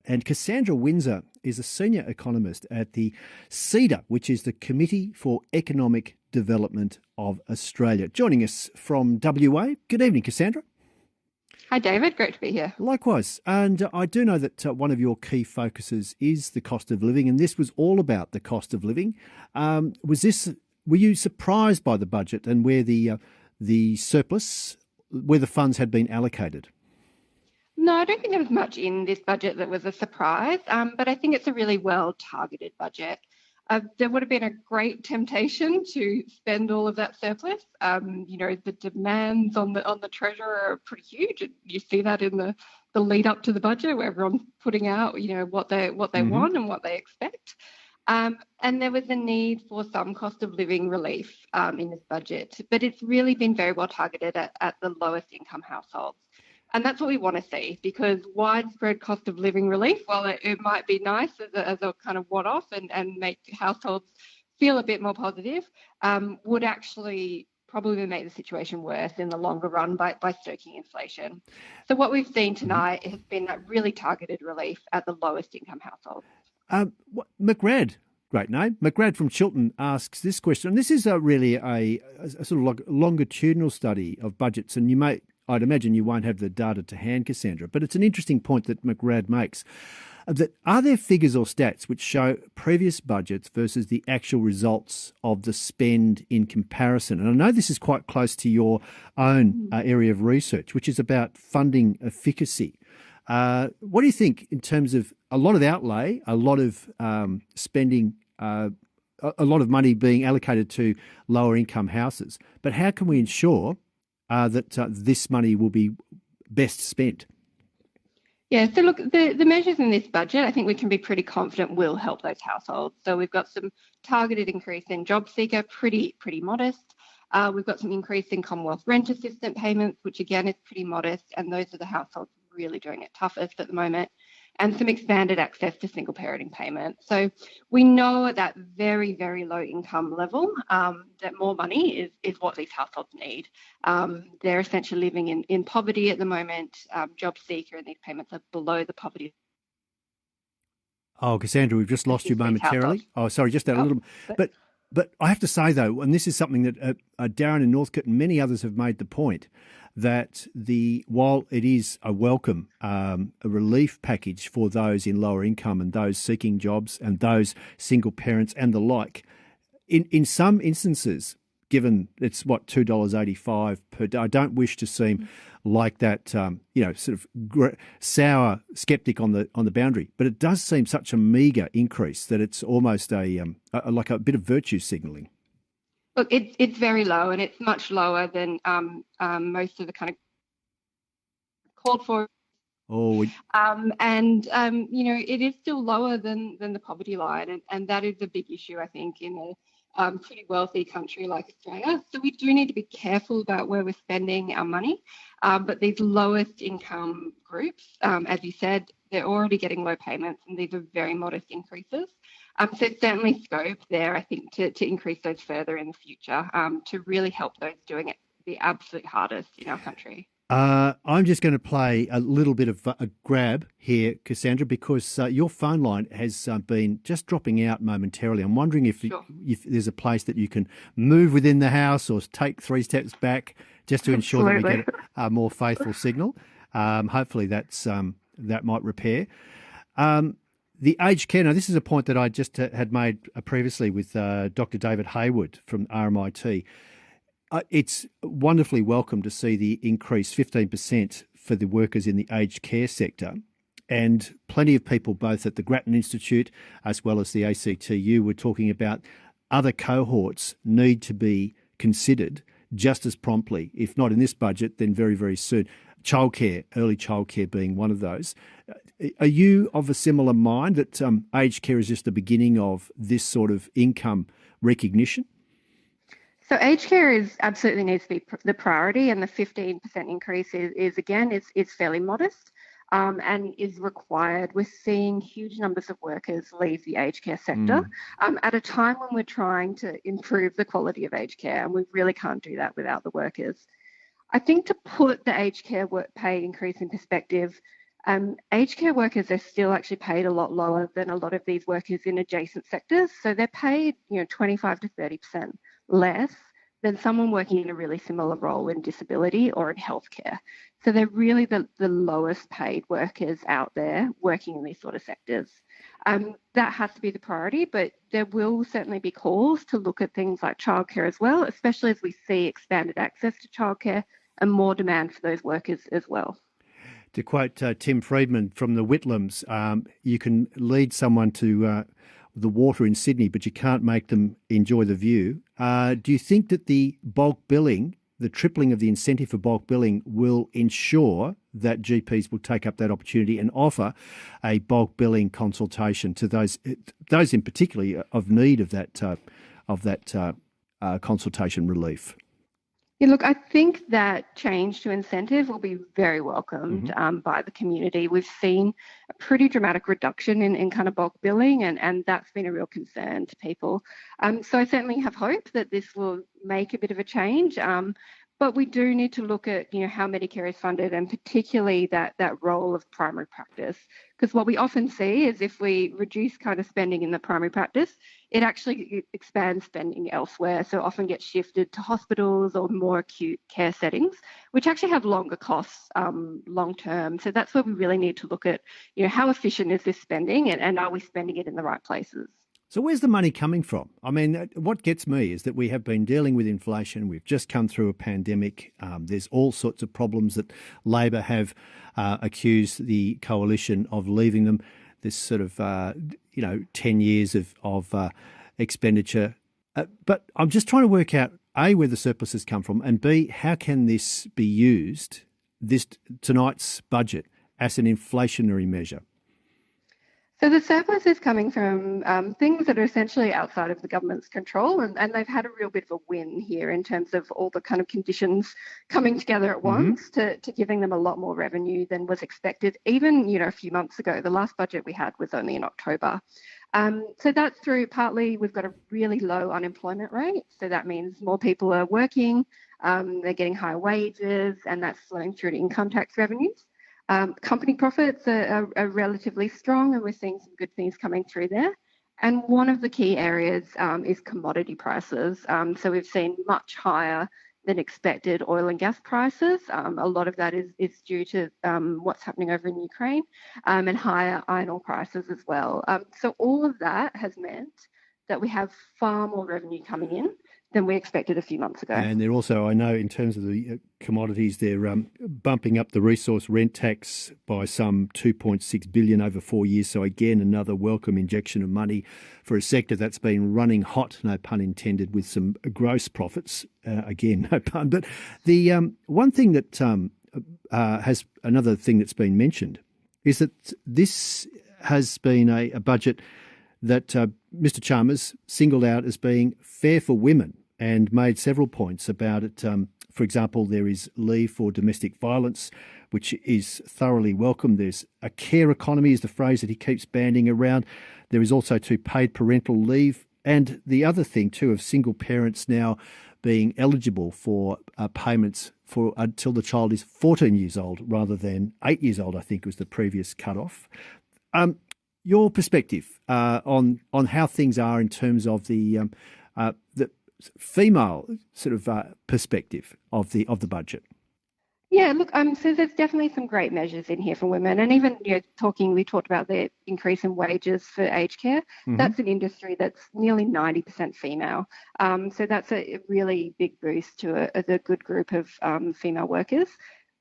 And Cassandra Winzar is a senior economist at the CEDA, which is the Committee for Economic Development of Australia. Joining us from WA. Good evening, Cassandra. Hi, David. Great to be here. Likewise. And I do know that one of your key focuses is the cost of living, and this was all about the cost of living. Were you surprised by the budget and where the surplus, where the funds had been allocated? No, I don't think there was much in this budget that was a surprise, but I think it's a really well-targeted budget. There would have been a great temptation to spend all of that surplus. The demands on the treasurer are pretty huge. You see that in the lead up to the budget, where everyone's putting out, what they want and what they expect. And there was a need for some cost of living relief in this budget, but it's really been very well targeted at the lowest income households. And that's what we want to see, because widespread cost of living relief, while it might be nice as a kind of one-off and make households feel a bit more positive, would actually probably make the situation worse in the longer run by stoking inflation. So what we've seen tonight has been that really targeted relief at the lowest income households. McRad, great name. McRad from Chiltern asks this question. And this is really a sort of like longitudinal study of budgets, and I'd imagine you won't have the data to hand, Cassandra, but it's an interesting point that McRad makes. That are there figures or stats which show previous budgets versus the actual results of the spend in comparison? And I know this is quite close to your own area of research, which is about funding efficacy. What do you think in terms of a lot of outlay, a lot of spending, a lot of money being allocated to lower income houses, but how can we ensure that this money will be best spent? Yeah, so look, the measures in this budget, I think we can be pretty confident will help those households. So we've got some targeted increase in job seeker, pretty modest. We've got some increase in Commonwealth rent assistance payments, which again is pretty modest, and those are the households really doing it toughest at the moment, and some expanded access to single parenting payments. So we know at that very, very low income level that more money is what these households need. They're essentially living in poverty at the moment. Job seeker and these payments are below the poverty. Oh, Cassandra, we've just lost you momentarily. Oh, sorry, just that a little. But I have to say, though, and this is something that Darren in Northcote and many others have made the point, that while it is a welcome a relief package for those in lower income and those seeking jobs and those single parents and the like, in some instances, given it's $2.85 per day, I don't wish to seem like that sort of sour skeptic on the boundary, but it does seem such a meagre increase that it's almost like a bit of virtue signalling. Look, it's very low, and it's much lower than most of the kind of called for. It is still lower than the poverty line, and that is a big issue, I think, in a pretty wealthy country like Australia. So we do need to be careful about where we're spending our money. But these lowest income groups, as you said, they're already getting low payments, and these are very modest increases. So there's certainly scope there, I think, to increase those further in the future to really help those doing it the absolute hardest in our country. I'm just going to play a little bit of a grab here, Cassandra, because your phone line has been just dropping out momentarily. I'm wondering if there's a place that you can move within the house or take 3 steps back just to ensure that we get a more faithful signal. Hopefully that might repair. The aged care, now this is a point that I just had made previously with Dr. David Hayward from RMIT. It's wonderfully welcome to see the increase 15% for the workers in the aged care sector. And plenty of people, both at the Grattan Institute as well as the ACTU, were talking about other cohorts need to be considered just as promptly, if not in this budget, then very, very soon. Childcare, early childcare being one of those. Are you of a similar mind that aged care is just the beginning of this sort of income recognition? So aged care absolutely needs to be the priority, and the 15% increase is fairly modest and is required. We're seeing huge numbers of workers leave the aged care sector at a time when we're trying to improve the quality of aged care, and we really can't do that without the workers. I think to put the aged care work pay increase in perspective, Aged care workers are still actually paid a lot lower than a lot of these workers in adjacent sectors. So they're paid, 25 to 30% less than someone working in a really similar role in disability or in healthcare. So they're really the lowest paid workers out there working in these sort of sectors. That has to be the priority, but there will certainly be calls to look at things like childcare as well, especially as we see expanded access to childcare and more demand for those workers as well. To quote Tim Friedman from the Whitlams, you can lead someone to the water in Sydney, but you can't make them enjoy the view. Do you think that the bulk billing, the tripling of the incentive for bulk billing, will ensure that GPs will take up that opportunity and offer a bulk billing consultation to those in particular of need of that consultation relief? Yeah, look, I think that change to incentive will be very welcomed by the community. We've seen a pretty dramatic reduction in kind of bulk billing, and that's been a real concern to people. So I certainly have hope that this will make a bit of a change. But we do need to look at, how Medicare is funded, and particularly that role of primary practice. Because what we often see is if we reduce kind of spending in the primary practice, it actually expands spending elsewhere. So often gets shifted to hospitals or more acute care settings, which actually have longer costs long term. So that's where we really need to look at, how efficient is this spending, and are we spending it in the right places? So where's the money coming from? I mean, what gets me is that we have been dealing with inflation. We've just come through a pandemic. There's all sorts of problems that Labor have accused the coalition of leaving them. This sort of, 10 years of expenditure. But I'm just trying to work out, A, where the surpluses come from, and B, how can this be used, tonight's budget, as an inflationary measure? So the surplus is coming from things that are essentially outside of the government's control, and they've had a real bit of a win here in terms of all the kind of conditions coming together at once to giving them a lot more revenue than was expected. Even, a few months ago, the last budget we had was only in October. So that's through partly we've got a really low unemployment rate. So that means more people are working, they're getting higher wages, and that's flowing through to income tax revenues. Company profits are relatively strong, and we're seeing some good things coming through there. And one of the key areas is commodity prices. So we've seen much higher than expected oil and gas prices. A lot of that is due to what's happening over in Ukraine, and higher iron ore prices as well. So all of that has meant that we have far more revenue coming in than we expected a few months ago. And they're also, I know, in terms of the commodities, they're bumping up the resource rent tax by some 2.6 billion over 4 years. So again, another welcome injection of money for a sector that's been running hot, no pun intended, with some gross profits. Again, no pun. But the one thing that has another thing that's been mentioned is that this has been a budget that Mr. Chalmers singled out as being fair for women and made several points about it. For example, there is leave for domestic violence, which is thoroughly welcome. There's a care economy is the phrase that he keeps banding around. There is also paid parental leave. And the other thing too of single parents now being eligible for payments for until the child is 14 years old rather than 8 years old, I think was the previous cutoff. Your perspective on how things are in terms of the female sort of perspective of the budget. Yeah, look, so there's definitely some great measures in here for women, and even we talked about the increase in wages for aged care. That's an industry that's nearly 90% female, so that's a really big boost to a good group of female workers.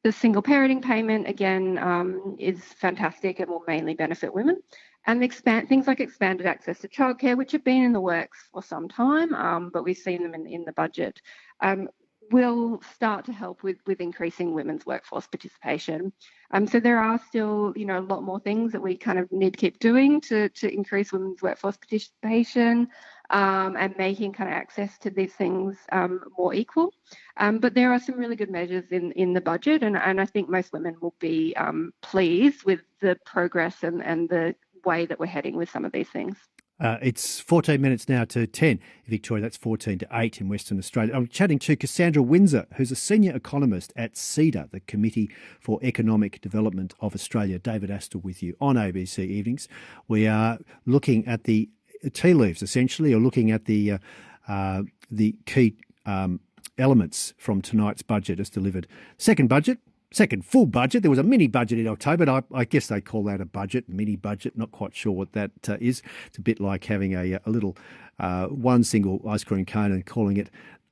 The single parenting payment again is fantastic and will mainly benefit women. And things like expanded access to childcare, which have been in the works for some time, but we've seen them in the budget, will start to help with increasing women's workforce participation. So there are still, a lot more things that we kind of need to keep doing to increase women's workforce participation, and making kind of access to these things more equal. But there are some really good measures in the budget, and I think most women will be pleased with the progress and the way that we're heading with some of these things. It's 14 minutes now to 10 in Victoria. That's 14 to 8 in Western Australia. I'm chatting to Cassandra Winzar, who's a senior economist at CEDA, the Committee for Economic Development of Australia. David Astle with you on ABC Evenings. We are looking at the tea leaves, essentially, or looking at the key elements from tonight's budget as delivered. Second full budget. There was a mini budget in October. I guess they call that a budget, mini budget. Not quite sure what that is. It's a bit like having a little one single ice cream cone and calling it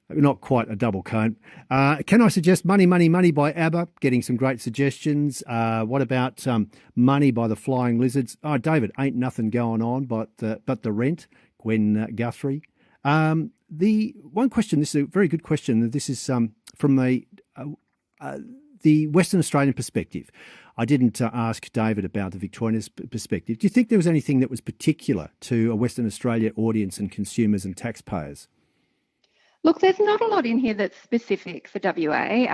not quite a double cone. Can I suggest Money, Money, Money by ABBA? Getting some great suggestions. What about Money by the Flying Lizards? Oh, David, ain't nothing going on but the rent. Gwen Guthrie. The one question, this is a very good question. This is from the Western Australian perspective. I didn't ask David about the Victorian perspective. Do you think there was anything that was particular to a Western Australia audience and consumers and taxpayers? Look, there's not a lot in here that's specific for WA.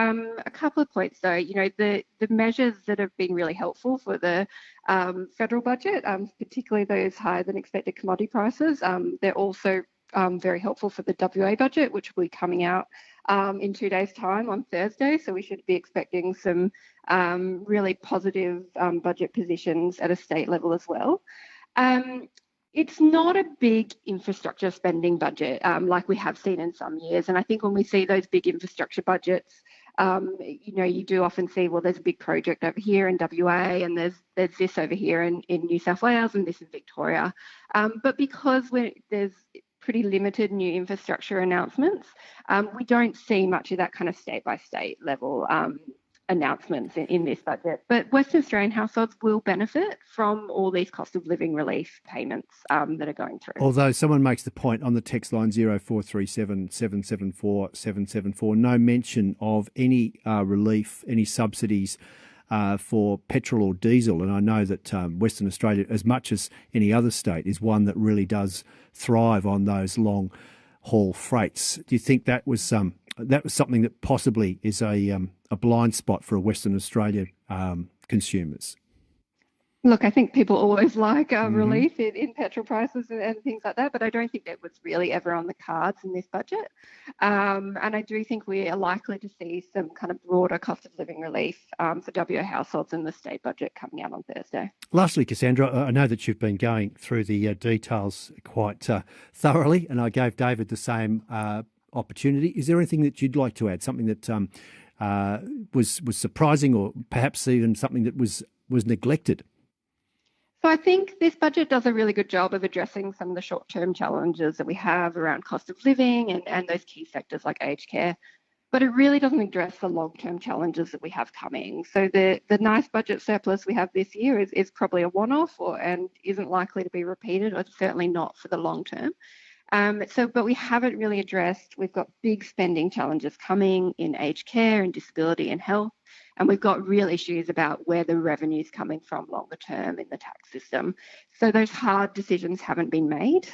A couple of points, though. The measures that have been really helpful for the federal budget, particularly those higher than expected commodity prices, they're also very helpful for the WA budget, which will be coming out in 2 days' time on Thursday. So we should be expecting some really positive budget positions at a state level as well. It's not a big infrastructure spending budget like we have seen in some years. And I think when we see those big infrastructure budgets, you do often see, well, there's a big project over here in WA and there's this over here in New South Wales and this in Victoria. But because there's pretty limited new infrastructure announcements, we don't see much of that kind of state-by-state level announcements in this budget. But Western Australian households will benefit from all these cost of living relief payments that are going through. Although someone makes the point on the text line 0437 774 774, no mention of any relief, any subsidies for petrol or diesel. And I know that Western Australia, as much as any other state, is one that really does thrive on those long haul freights. Do you think that was something that possibly is a blind spot for Western Australia consumers? Look, I think people always like relief in petrol prices and things like that, but I don't think that was really ever on the cards in this budget. And I do think we are likely to see some kind of broader cost of living relief for WA households in the state budget coming out on Thursday. Lastly, Cassandra, I know that you've been going through the details quite thoroughly, and I gave David the same opportunity. Is there anything that you'd like to add, something that was surprising or perhaps even something that was neglected? So I think this budget does a really good job of addressing some of the short-term challenges that we have around cost of living and those key sectors like aged care, but it really doesn't address the long-term challenges that we have coming. So the nice budget surplus we have this year is probably a one-off and isn't likely to be repeated, or certainly not for the long term. But we haven't really addressed, we've got big spending challenges coming in aged care and disability and health. And we've got real issues about where the revenue is coming from longer term in the tax system. So those hard decisions haven't been made.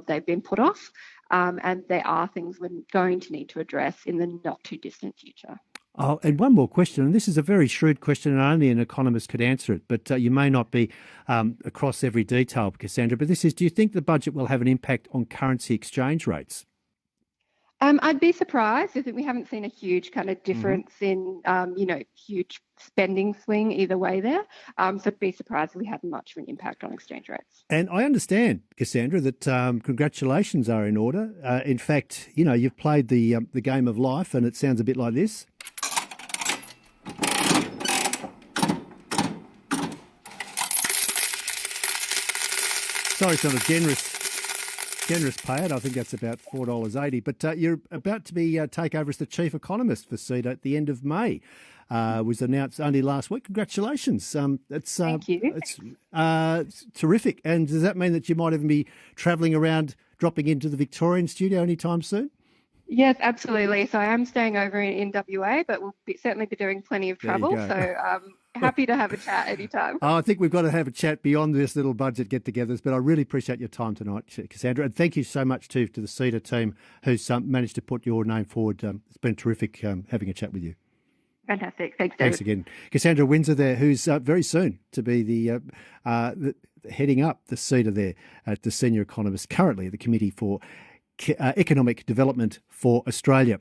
They've been put off. And there are things we're going to need to address in the not too distant future. Oh, and one more question, and this is a very shrewd question, and only an economist could answer it, but you may not be across every detail, Cassandra, but this is, do you think the budget will have an impact on currency exchange rates? I'd be surprised. I think we haven't seen a huge kind of difference in, huge spending swing either way there. So I'd be surprised if we had much of an impact on exchange rates. And I understand, Cassandra, that congratulations are in order. In fact, you've played the game of life, and it sounds a bit like this. Sorry, it's not a generous payout. I think that's about $4.80. But you're about to be take over as the chief economist for CEDA at the end of May. Was announced only last week. Congratulations. Thank you. It's terrific. And does that mean that you might even be travelling around, dropping into the Victorian studio anytime soon? Yes, absolutely. So I am staying over in WA, but we'll certainly be doing plenty of travel. So happy to have a chat anytime. I think we've got to have a chat beyond this little budget get-togethers, but I really appreciate your time tonight, Cassandra. And thank you so much, too, to the CEDA team who's managed to put your name forward. It's been terrific having a chat with you. Fantastic. Thanks, David. Thanks again. Cassandra Winzar there, who's very soon to be the heading up the CEDA there, the senior economist currently at the Committee for Economic Development for Australia.